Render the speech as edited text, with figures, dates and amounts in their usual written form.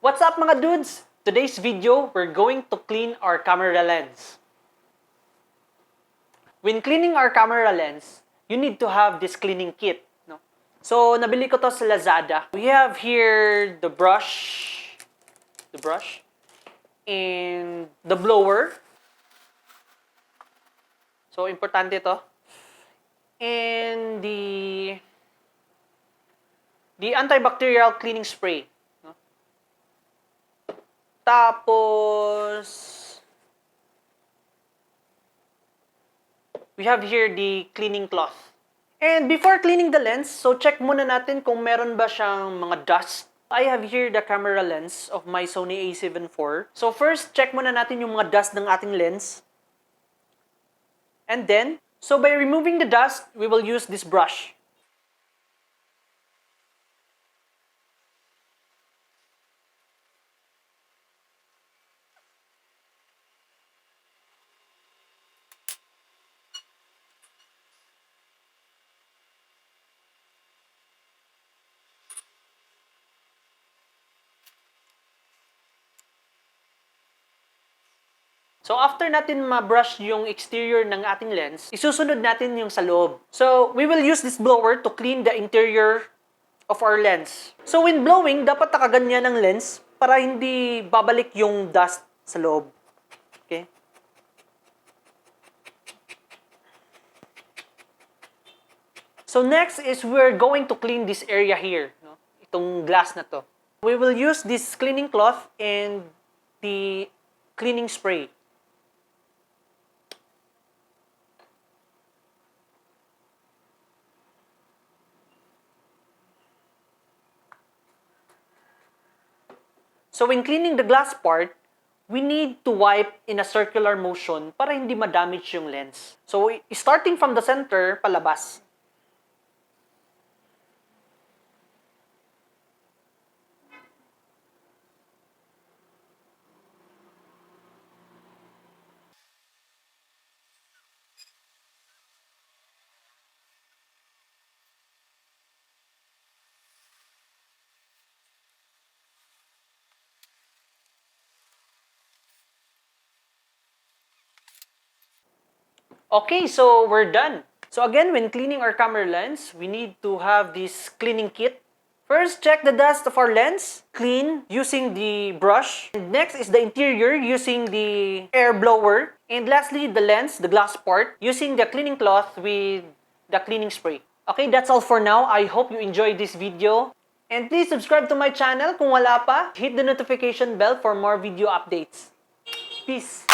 What's up mga dudes? Today's video, we're going to clean our camera lens. When cleaning our camera lens, you need to have this cleaning kit. No? So, nabili ko to sa Lazada. We have here the brush, and the blower. So, importante to. And the antibacterial cleaning spray. Tapos, we have here the cleaning cloth. And before cleaning the lens, so check muna natin kung meron ba siyang mga dust. I have here the camera lens of my Sony A7IV. So first, check muna natin yung mga dust ng ating lens. And then, so by removing the dust, we will use this brush. So after natin ma-brush yung exterior ng ating lens, isusunod natin yung sa loob. So we will use this blower to clean the interior of our lens. So when blowing, dapat nakaganyan ang lens para hindi babalik yung dust sa loob. Okay? So next is we're going to clean this area here. No? Itong glass na to. We will use this cleaning cloth and the cleaning spray. So when cleaning the glass part, we need to wipe in a circular motion para hindi ma-damage yung lens. So starting from the center, palabas. Okay, so we're done. So again, when cleaning our camera lens, we need to have this cleaning kit. First, check the dust of our lens, clean using the brush. And next is the interior using the air blower. And lastly, the lens, the glass part, using the cleaning cloth with the cleaning spray. Okay, that's all for now. I hope you enjoyed this video. And please subscribe to my channel kung wala pa. Hit the notification bell for more video updates. Peace!